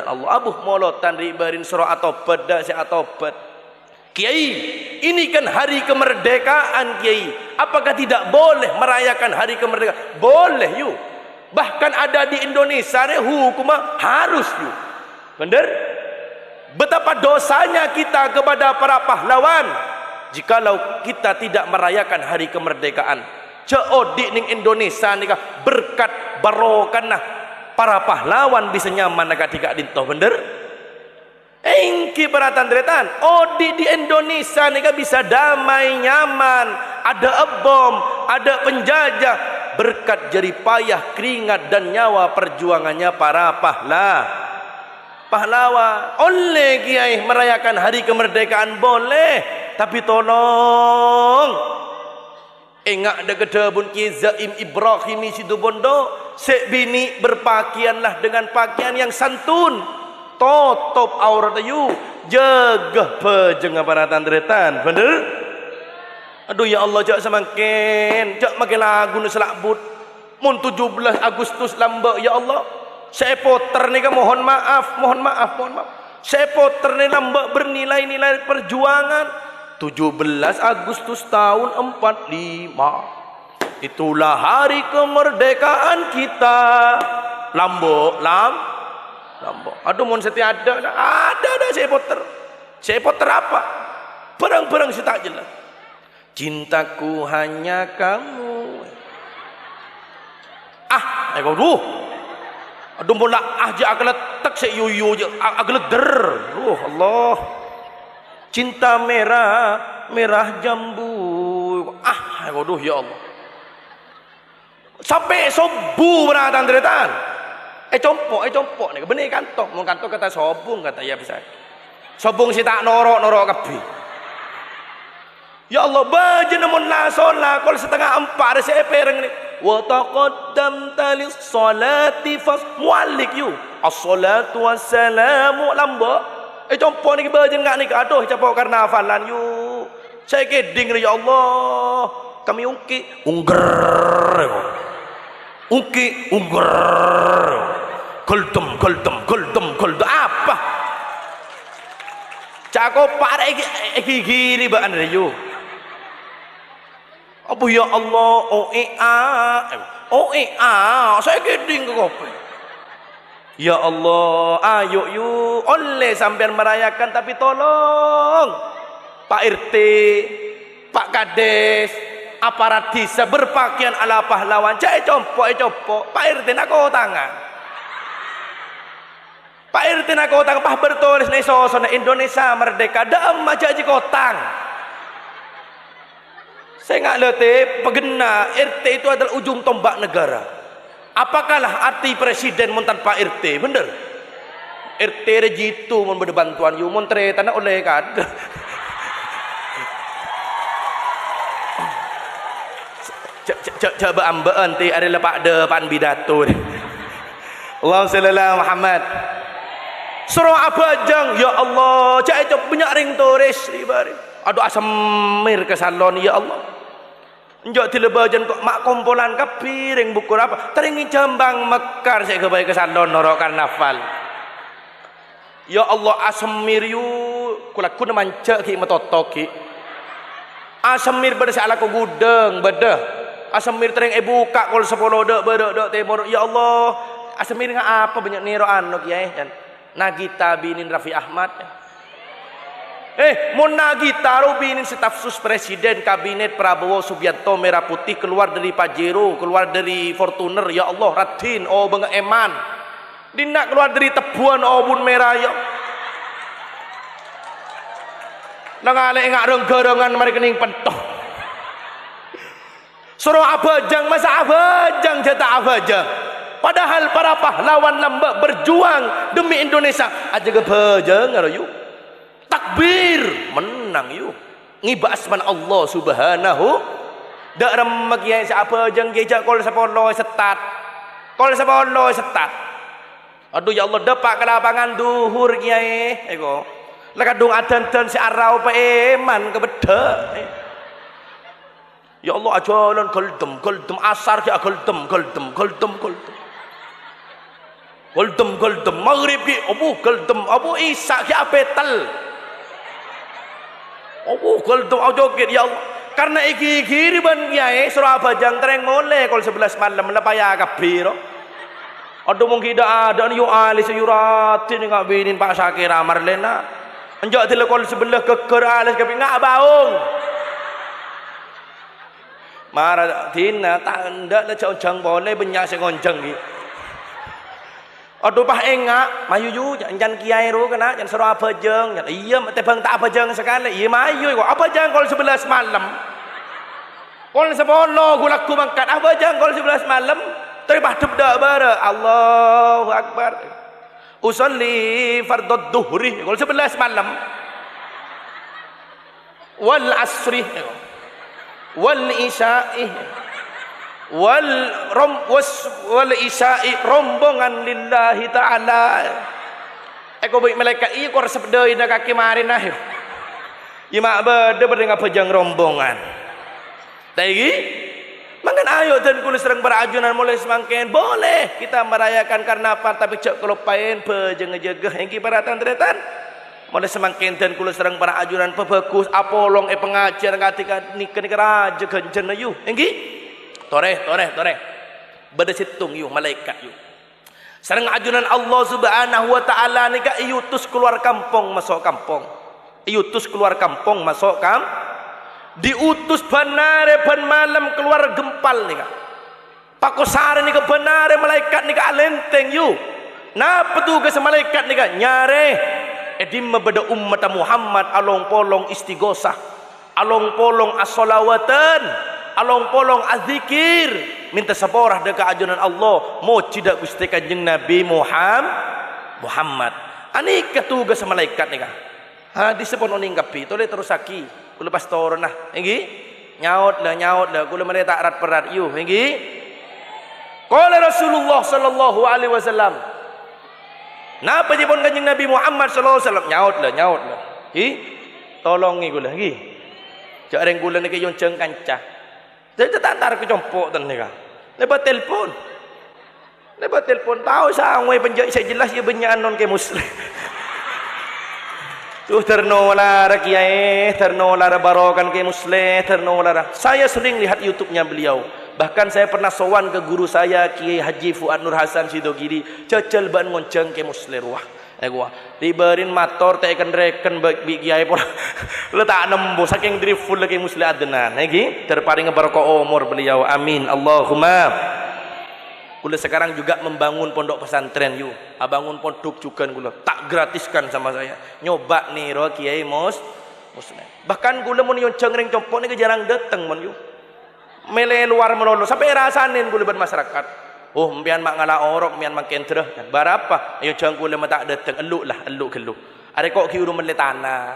Allah abuh molotan ribarin surah atobat dah si atobat. Kiai, ini kan hari kemerdekaan Kiai. Apakah tidak boleh merayakan hari kemerdekaan? Boleh yuk. Bahkan ada di Indonesia hukumnya harus yuk. Benar? Betapa dosanya kita kepada para pahlawan jikalau kita tidak merayakan hari kemerdekaan. Ceodik ning Indonesia nikah berkat barokah para pahlawan bisa nyaman nak dikak dintoh. Bener? Engki para tandretan odi di Indonesia nikah bisa damai nyaman, ada bom, ada penjajah berkat jerih payah keringat dan nyawa perjuangannya para pahlawan. Oleh Kiai merayakan hari kemerdekaan boleh, tapi tolong ingat ada kedebun Kiai Zaim Ibrahimi Situbondo, sek bini berpakaianlah dengan pakaian yang santun, tutup aurat ayu, jaga pejeng para tandretan. Bener? Aduh ya Allah, jak semakin jak makin lagu nu selakbut mun 17 Agustus lambak ya Allah. Saya poter ni kan mohon maaf. Saya poter ni lambak bernilai-nilai perjuangan 17 Agustus tahun 45. Itulah hari kemerdekaan kita. Lambok. Aduh mun setia ada saya poter. Saya poter apa? Perang-perang saya tak jelas. Cintaku hanya kamu. Aduh mula aja aku letak saya yuyu je aku leder. Allah. Cinta merah jambu. Aduh ya Allah. Sampai sobu beratan teretan. Compok ni benih kantong. Mun kantong kata sobung kata ya bisa. Sobung si tak norok kabeh. Ya Allah bajen mun la solat kol setengah 4 ada saya pereng ni. Wa taqaddamta lis-salati fasmualik you. As-salatu wassalamu lamba. Compok ni bajen ngak ni aduh capok karnafalan you. Saya keding ya Allah. Kami ungki ungger. Goldem apa? Cakopak gini baan you. Apa ya Allah OEA saya geding ke kopi. Ya Allah ayo yuk oleh sampean merayakan tapi tolong Pak RT Pak Kades aparat desa berpakaian ala pahlawan compok Pak RT nak kau tangan Pak RT nak kau tangan Pak bertulis nih sosok Indonesia merdeka dam aja kotang. Saya nggak letih, pegena RT itu adalah ujung tombak negara. Apakahlah arti presiden mun tanpa RT? Bener? RT rejitu mun berbantuan you mun tanah oleh kad. Coba ambaan ti adalah pak depan bidato. Allahumma shalli ala Muhammad. Surah Abajang ya Allah, cak banyak ring turis ribari. Aduh asemir ke salon ya Allah. Njok dilebajan kok mak kompolan kepiring bukur apa teringi jambang mekar saya kebaik ke salon norok karnaval. Ya Allah asemir yu kula kuna manca ki metotok ki. Asemir beda ala ko gudeng beda. Asemir tering buka kol 10 dek bedek timur. Ya Allah asemir nga apa banyak niro anu kiai dan Nagita binin Raffi Ahmad. Mun Nagita binin staf sus presiden kabinet Prabowo Subianto merah putih keluar dari Pajero, keluar dari Fortuner ya Allah Radin bang Eman. Dina keluar dari Tebuan bun merah ya. Nangale ngak renggarengan mari kening pentoh. Surah Abajang masa Abajang jatah Abajang. Padahal para pahlawan lambak berjuang demi Indonesia aja gebajang ngaroyu. Takbir menang yuk ngibah asman Allah subhanahu dak remek ya siapa jeng gejak kol sepolo setat aduh ya Allah depak ke lapangan duhur kiai eko lekadung adan-dan si arau pe eman kebeda ya Allah ajalan goldem asar ki goldem Goldem maghrib ki abu goldem abu isak ki apetal abu goldem au joget ya Allah karena iki kiriban kiai surah bajang tereng moleh kol 11 malam lepaya kabeh ro aduh mungkin ada yu alis yu ratin ngak binin Pak Syakir Amar lena enjak dilekol sebelah keker alis kabeh ngak baung marah dina tak ndak le jang boleh benyak sing onjeng ki aduh pah engak mayu yu jangan kiai ru kena jangan surah bajang iya teh bang tak bajang sekali iya mayu kok apa jang kol 11 malam kol 10 gulaku mangkat apa jang kol 11 malam teribah debda bara Allahu Akbar usalli fardud duhri kol 11 malam wal asri wal isya'i wal isya'i rombongan lillahi ta'ala eko baik malaikat iya kor sepeda ina kaki marin akhir iya mak beda dengan pejang rombongan lagi makan ayo dan kulis serang berajunan mulai semakin boleh kita merayakan karena apa tapi cak kelupain pejang ngejegah yang kibaratan teretan mulai semakin dan kulis serang berajunan pebagus apolong pengajar ketika nikah raja genjen ayu yang toreh beda situng yuk malaikat yuk serang ajunan Allah subhanahu wa ta'ala nikah iutus keluar kampung masuk kampung iutus keluar kampung masuk diutus banare ban malam keluar gempal nika pakosare nika banare malaikat nika alenteng yu napa tugas malaikat nika nyare edim mebeda umat Muhammad along polong istighosah along polong as-salawatan along polong az-zikir minta saporah dekat ajunan Allah mau tidak Gusti Kanjeng Nabi Muhammad ani ketugas malaikat nika hadis pun oningkapi tole terus aki kula pastor nah enggi nyaut lah kula mari tak rat perat yu enggi qala Rasulullah sallallahu alaihi wasallam napa jipun Kanjeng Nabi Muhammad sallallahu alaihi wasallam nyaut lah tolongi kula nggih jak reng kula niki yo jeng kancah jadi tak antar ke compok ten nika lebat telpon tahu sangwe penjak saya jelas ya benyakan non ke muslim tuh ternolar kiai ternolar barokan ke muslim ternolar saya sering lihat YouTube-nya beliau bahkan saya pernah sowan ke guru saya Kiai Haji Fuad Nur Hasan Sidogiri cecel ban ngonceng ke muslim wah gua diberin motor teh reken bagi kiai pun letak nembus saking driful lagi muslim adnan lagi terparing berkah umur beliau amin Allahumma kula sekarang juga membangun pondok pesantren yuk abangun pondok juga kula tak gratiskan sama saya nyoba nih roh kiai muslim bahkan kula mau nyonceng ring compok nih jarang dateng mon yuk mele luar melolo sampai rasanin kula ban masyarakat oh mpian mak ngala orok mpian mak kentreh berapa ayo jang kula tak dateng eluk geluh are kok ki urung mele tanah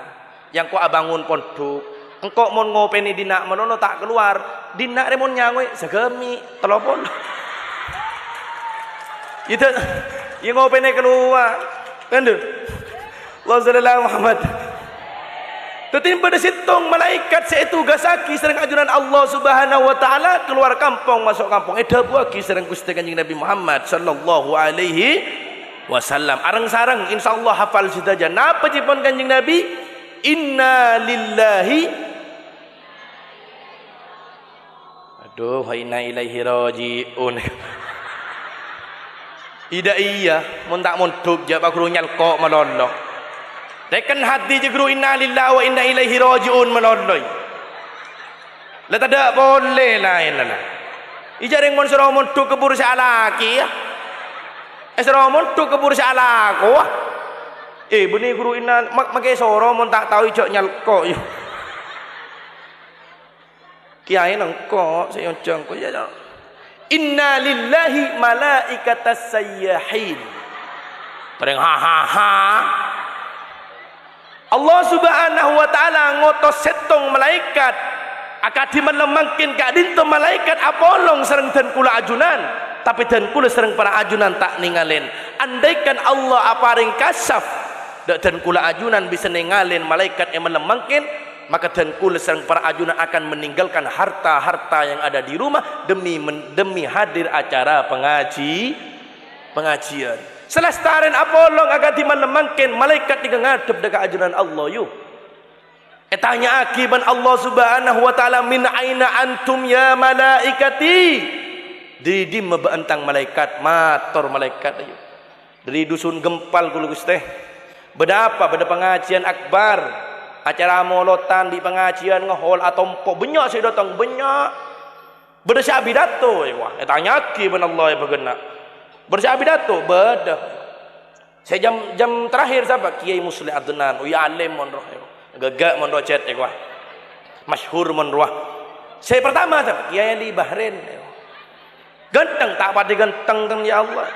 yang kok abangun pondok engkok mon ngopeni dinak menono tak keluar dinak remon nyangwe segemi telepon itu yang ngopene keluar kan deh Allah sallallahu Muhammad tetin pada situng malaikat saya tugasaki sering ajunan Allah subhanahu wa ta'ala keluar kampung masuk kampung eda buaki sering Gusti Kanjeng Nabi Muhammad sallallahu alaihi wasallam arang sarang insyaallah hafal saja napa jipun Kanjeng Nabi inna lillahi aduh wa inna ilaihi rajiun ida iya mun tak mondok jak pak guru nyalkok melolok tekan hati je guru inna lillahi wa inna ilaihi rajiun meloloi la tak boleh lain lah ijareng mon sira mondok kebur salaki ya sira mondok kebur salaku beni guru inna make soro mon tak tahu jak nyalkok yo kiai nang kok saya jang kok ya inna lillahi malaikatas sayyahin bareng ha Allah subhanahu wa ta'ala ngotos setong malaikat akadiman lemangkin kak dinto malaikat apolong sereng dan kula ajunan tapi dan kula sereng para ajunan tak ningalin andaikan Allah aparing kasaf dan kula ajunan bisa ningalin malaikat yang melemangkin maka dan kula sereng para ajunan akan meninggalkan harta-harta yang ada di rumah demi hadir acara pengajian Selestaren apolong agak dimalemangken malaikat tiga ngadep dekat ajaran Allah yu. Tanya akiban Allah Subhanahu wa taala, min aina antum ya malaikati. Di membentang malaikat, mator malaikat ayu. Dari dusun Gempal kulo Gusti. Beda apa? Beda pengajian akbar. Acara molotan di pengajian ngehol atompo banyak saya datang banyak. Beda syabi dato wah. Tanya akiban Allah ya bagena. Bersyabi dato beda. Saya jam terakhir siapa? Kiai Musli Adnan. Ya alim mon roh. Gagak mon roh chat wah. Masyhur mon roh. Saya pertama siapa? Kiai Ali Bahrain. Ganteng tak pada ganteng ya Allah.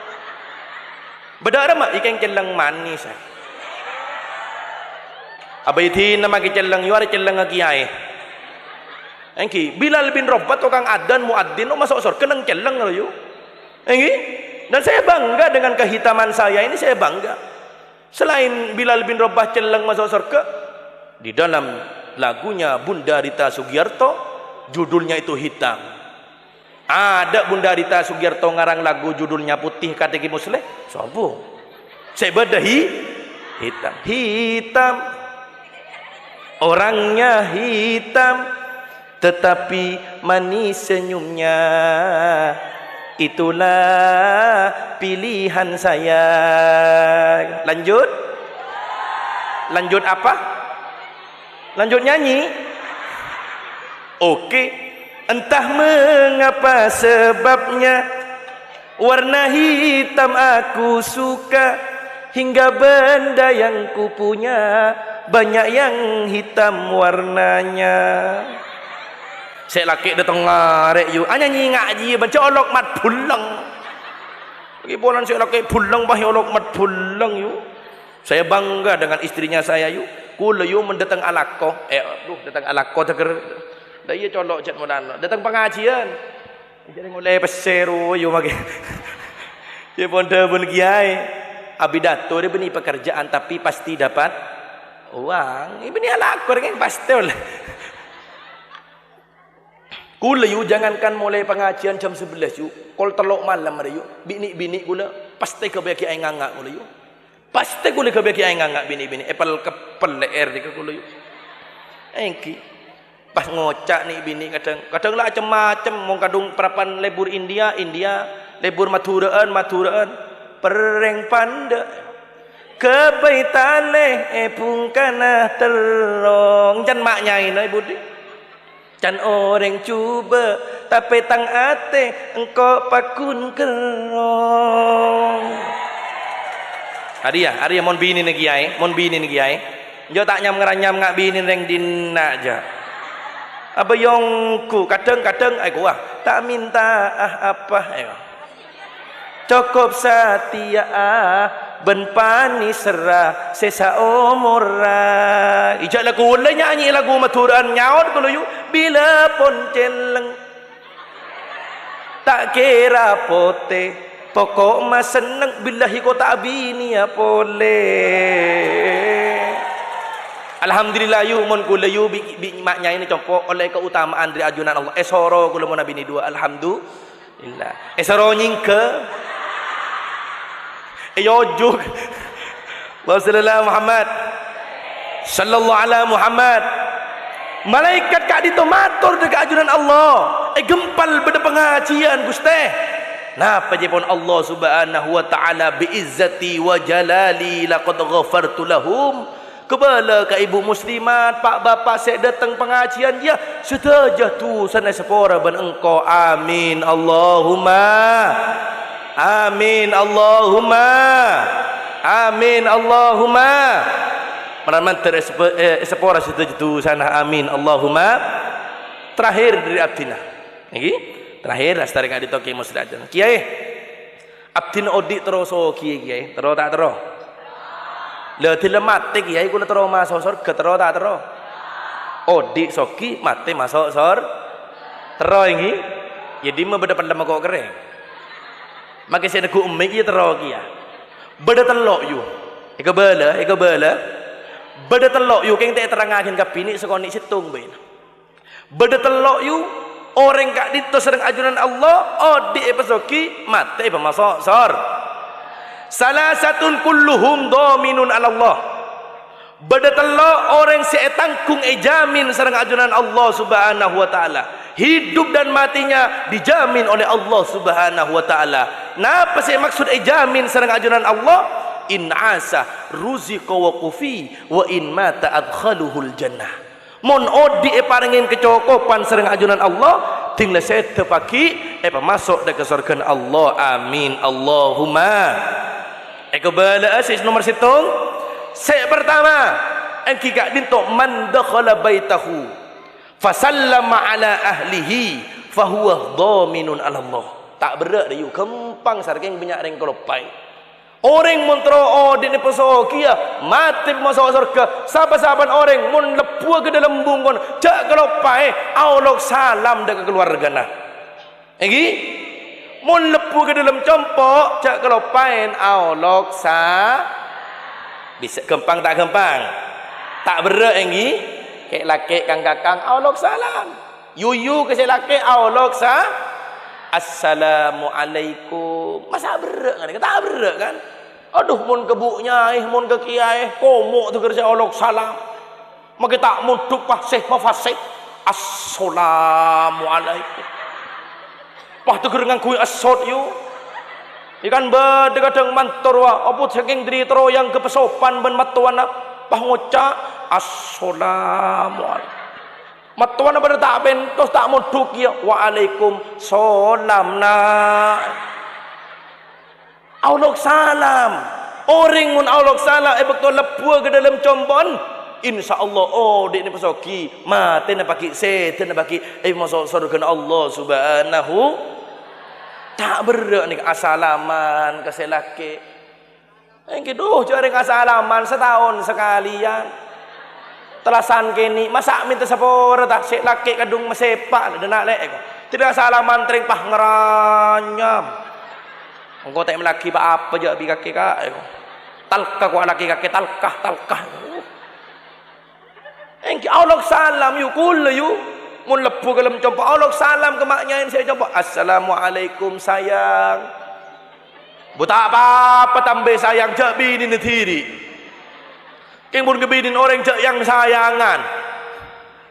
Beda mak ikan celang manis. Abaiti nama celang yu ada celang kiai. Engki Bilal bin Rabah tukang adan muadzin masuk surga nang celang yu. Engki dan saya bangga dengan kehitaman saya ini, saya bangga. Selain Bilal bin Rabah celang masuk surga, di dalam lagunya Bunda Rita Sugiarto, judulnya itu hitam. Ada Bunda Rita Sugiarto ngarang lagu judulnya putih kateki Muslim. Sopo? Saya bedahi hitam. Hitam. Orangnya hitam, tetapi manis senyumnya. Itulah pilihan saya. Lanjut. Lanjut apa? Lanjut nyanyi. Oke. Entah mengapa sebabnya warna hitam aku suka, hingga benda yang kupunya banyak yang hitam warnanya. Saya laki datang ngarek yu, nyanyi ngaji baca olok mat pulang. Lagi bulan saya laki pulang bah olok mat pulang yu. Saya bangga dengan istrinya saya yu. Kula yu mendatang alako, datang alako teger. Dah ia colok cat modal. Datang pengajian. Jadi mulai peseru yu mage. Dia pun pun kiai. Abidato dia beni pekerjaan tapi pasti dapat uang. Ini beni alako dengan pasti oleh. Kula yu jangankan mulai pengajian jam 11 yu, kol telok malam ada yu, bini kula pasti kebeki ai ngangak kula yu. Pasti kula kebeki ai ngangak bini epal kepel leer di kula yu. Engki pas ngocak nih bini kadang lah macam-macam mau kadung perapan lebur India lebur maturaan pereng panda kebaitane pungkana terong jan maknya ini budi can orang cuba tapi tang ate engkau pakun kerong. Aria mon bini nih kiai jo tak nyam ngeranyam ngak bini reng dina aja. Abayongku kadang-kadang aku tak minta apa cukup setia ben pani serah sesa umurah. Ijak lagu nyanyi lagu maturan nyaut kulo yu bila pun celeng tak kira pote pokok mas seneng billahi ko tak bini ya boleh. Alhamdulillah yu mon kula yu maknya ini compok oleh keutamaan dari ajunan Allah. Esoro kula mon bini dua alhamdulillah. Esoro nyingke yojuk Wassalamualaikum Muhammad sallallahu ala Muhammad. Malaikat kak ditomatur dekat ajunan Allah. Gempal pada pengajian Gusti. Napa je pun Allah Subhanahu wa taala bi izzati wa jalali laqad ghafartu lahum. Kebala ke ibu muslimat, pak bapak saya datang pengajian dia setajah tu sana sepora ban engkau. Amin Allahumma. Amin Allahumma. Amin Allahumma. Menaman sepora setajah tu sana. Amin Allahumma. Terakhir dari abdina. Niki terakhir astari ngadi toki muslimat. Kiai abdina odik terus kiai terus tak terus. Letih mati kiai kula terus masuk surga terus tak terus. Odik soki mati masuk surga terus ini. Jadi mah beda pandang kok kering. Maka saya nak ummi kia terus kia. Beda telok yu. Eka bela. Beda telok yu keng tak terangakin kapini sekoni situng bain. Beda telok yu orang kak dito sering ajunan Allah. Odik epasoki mati masuk surga. Salasatun kulluhum dhaminun ala Allah. Bedatalla orang seetangkung jamin sareng ajunan Allah Subhanahu wa taala. Hidup dan matinya dijamin oleh Allah Subhanahu wa taala. Napa sih maksud jamin sareng ajunan Allah? In asa ruziqa wa kufi wa in mata adkhaluhul jannah. Mon odi paringin kecokopan sareng ajunan Allah, tinggal saya tepaki masuk ke surga Allah. Amin Allahumma. Kebala asis nomor situng. Saya pertama, engki gak dinto man dakhala baitahu fasallama ala ahlihi fahuwa dhaminun ala Allah. Tak berak dah you kempang sarking banyak reng kelopai. Orang mun tro di pesokia mati masuk surga. Saban-saban orang mun lepu ke dalam bungon cak kelopai Allah salam dak keluargana. Engki mun lepu ke dalam compok cak kelopain Allah sa bisa gempang tak gempang tak berak enggi kek laki kang kakang Allah salam yuyu ke si laki Allah sa assalamualaikum masa berak kan tak berak kan aduh mun kebuknya mun ke kiai komok tu kerja Allah salam maka tak muduk fasih mafasih assalamualaikum pah tu gerengan kui asot you ikan bade kadang mantor wa apa saking diri tro yang kepesopan ben matuan pah ngoca assalamualaikum matuan pada tak bentos tak moduk ya waalaikum salam na Allah salam orang mun Allah salam betul lepu ke dalam compon insyaallah oh dik ni pesoki mate na paki setan na paki masuk surga Allah Subhanahu tak berak ni asalaman ke selaki. Engki duh jare asalaman setahun sekalian. Telasan kini masa minta sapora tak sik laki kadung mesepak denak lek ko. Tidak asalaman tring pah ngeranyam. Engko tak melaki ba apa je bi kaki kak ko. Talkah ko laki kaki talkah. Engki Allah salam you kul you. Mun lepu ke dalam compok Allah salam ke maknya saya compok assalamualaikum sayang buta apa-apa tambah sayang jak bini netiri keng mun kebinin orang jak yang sayangan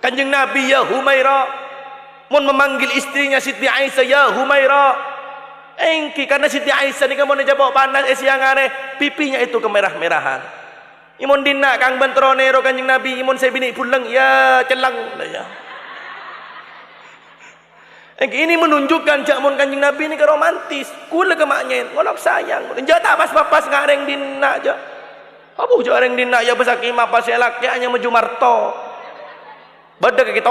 kanjeng Nabi ya Humaira mun memanggil istrinya Siti Aisyah ya Humaira engki karena Siti Aisyah ni kamu jabok panas siangane pipinya itu kemerah-merahan imun dina kang bentronero kanjeng Nabi imun saya bini pulang ya celang ya. Ini menunjukkan cak mun kanjeng Nabi ni ke romantis. Kula ke maknya ngolok sayang. Enja tak pas-pas ngareng dina aja. Abu jareng dina ya besaki mapas laki hanya maju marto. Bada ke kita.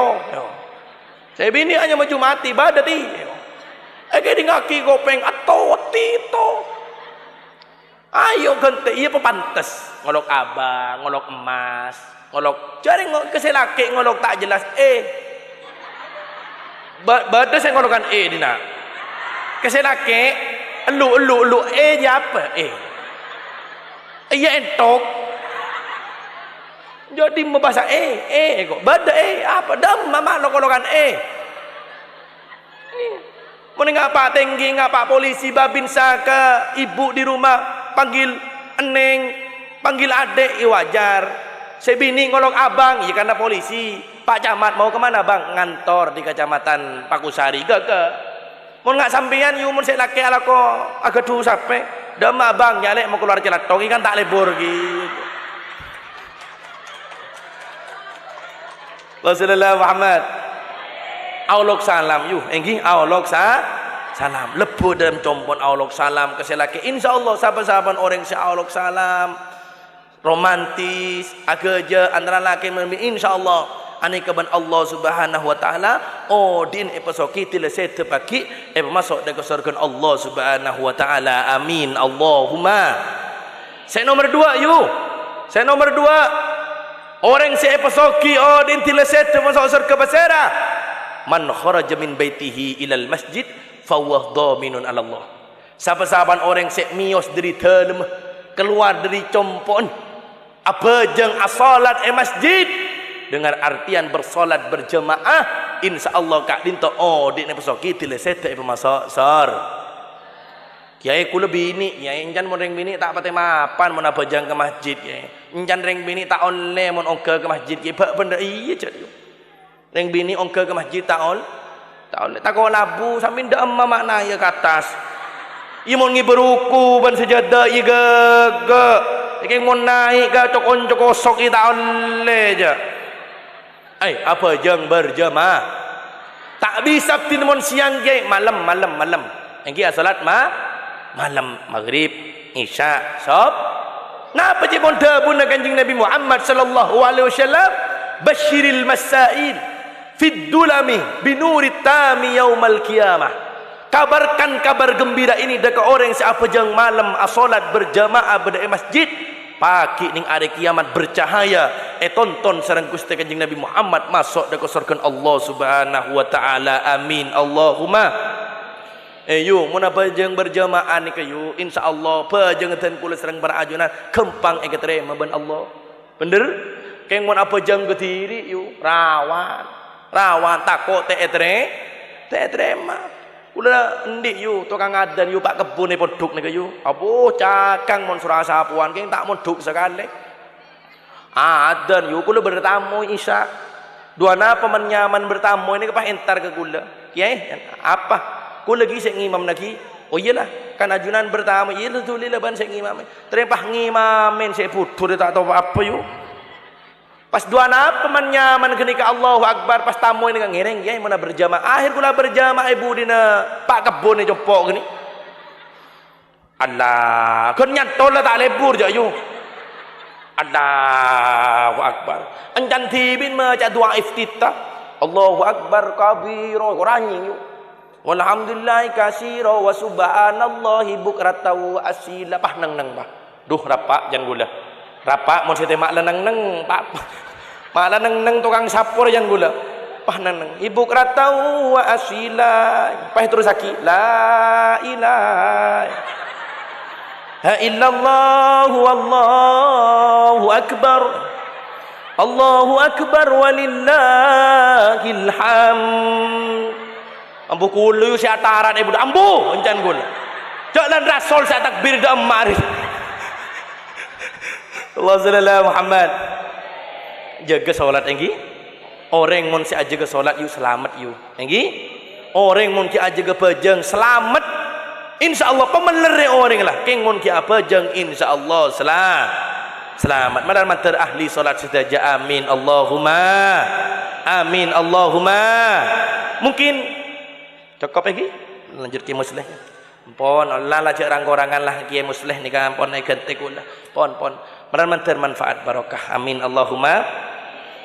Saya bini hanya maju mati bada ti. Di ngaki gopeng atau tito. Ayo gente iya pantes ngolok abang, ngolok emas, ngolok jareng keselaki ngolok tak jelas Bada saya ngolokan dina. Keselake elu dia apa? Iya entok. Jadi membahasa kok. Bada apa? Dam mama lo ngolokan Mun ngapa tinggi ngapa polisi babin saka ibu di rumah panggil eneng, panggil adek wajar. Saya bini ngolok abang, ya karena polisi. Pak Camat mau kemana bang? Ngantor di kecamatan Pakusari. Gak. Mau nggak sampean you mun saya laki ala ko agak dulu sampai. Dama bang nyalek mau keluar celatong kan tak lebur gitu. Rasulullah Muhammad. Aulok salam you, enggi aulok salam. Lebu dalam compon aulok salam ke selaki. Insyaallah sahabat-sahabat orang si aulok salam. Romantis, agaja antara laki dan insyaallah anikaban Allah Subhanahu wa taala din epasoki tilase tepaki masuk ke surga Allah Subhanahu wa taala. Amin Allahumma. Saya nomor 2 you. Saya nomor 2 orang saya epasoki din tilase masuk surga basera. Man kharaja min baitihi ilal masjid fa huwa dhaminun ala Allah. Sahabat-sahabat orang saya mios dari dalam keluar dari compon apa jeng asalat masjid dengan artian bersolat berjemaah insyaallah kak dinto dik ne pesoki tilesete masuk sar Kiai kula bini, kiai encan mon reng bini tak pate mapan mon abajang ke masjid kiai. Encan reng bini tak oleh mon ongke ke masjid kiai. Bak benda iya cak yo. Reng bini ongke ke masjid tak oleh. Tak kau labu sambil dah emma makna ya ke atas. Ia mon ngi beruku ban sejadah ia ge. Iki mon naik ke cokon sok ia tak oleh je. Apa jang berjamaah? Tak bisa tin mon siang kiai malam. Engki salat malam maghrib isya sob napa je mon dabun kanjeng Nabi Muhammad sallallahu alaihi wasallam basyiril masail fid dulami binurit tami yaumal qiyamah, kabarkan kabar gembira ini dekat orang siapa jang malam salat berjamaah pada masjid pagi ning hari kiamat bercahaya tonton sareng Gusti kanjeng Nabi Muhammad masuk dekat surga Allah Subhanahu wa taala. Amin Allahumma. Yu mun apa jeung berjamaah ni kayu insyaallah pajeng ten kula serang berajunan kempang terima ben Allah. Bener? Keng mun apa jeung getiri yu rawan takut terima. Kula endik yu tukang adan yu pak kebun ni poduk ni kayu. Apo cakang mun surah sapuan keng tak monduk sekali. Adan yu kula bertamu isya. Duana pemen nyaman bertamu ini kepah entar ke kula. Kiai apa? Ku lagi saya ngimam lagi. Oh iyalah, kan ajunan pertama iya tu lila ban saya ngimam. Terempah ngimamin saya putur tak tahu apa yuk. Pas dua napa menyaman kenika Allahu Akbar pas tamu ini ngereng ya mana berjamaah. Akhir kula berjamaah ibu dina pak kebun ni jopok gini. Allah, kon nyantol tak lebur je yuk. Allahu Akbar. Encan tibin macam doa iftitah. Allahu Akbar kabira ranyi yuk. Walhamdulillah kasiro wa subhanallahi bukrata wa asila pah nang bah. Duh rapak jan gula. Rapak mun sete mak lenang pak. Mak lenang tukang sapur jan gula. Pah nang ibu krata wa asila. Pah terus aki la ilaha illallah wallahu akbar. Allahu akbar walillahil hamd. Ambu kulu si ataran ibu ambu encan gula. Jalan Rasul saya takbir dah maris. Allah sallallahu Muhammad. Jaga solat enggi. Orang mun si ajaga solat you selamat you. Enggi. Orang mun ki ajaga pejeng selamat. Insyaallah pemeler orang lah. Keng mun ki apa jeng insyaallah selamat. Madar mantar ahli solat sedaja amin Allahumma. Amin Allahumma. Mungkin cukup lagi lanjut ki musleh pon Allah lah cak rangkorangan lah ki musleh ni kan pon naik ganti kula pon meran manfaat barokah amin Allahumma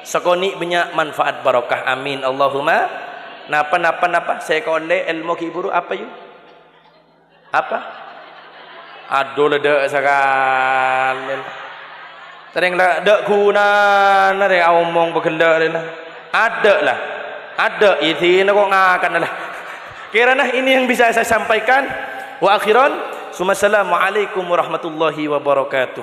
sakoni banyak manfaat barokah amin Allahumma. Napa saya kole ilmu ki buru apa you apa aduh ledek sekali sering ledek guna nare omong begelak lah ada itu nak ngakan lah. Kirana ini yang bisa saya sampaikan. Wa akhiran, assalamualaikum warahmatullahi wabarakatuh.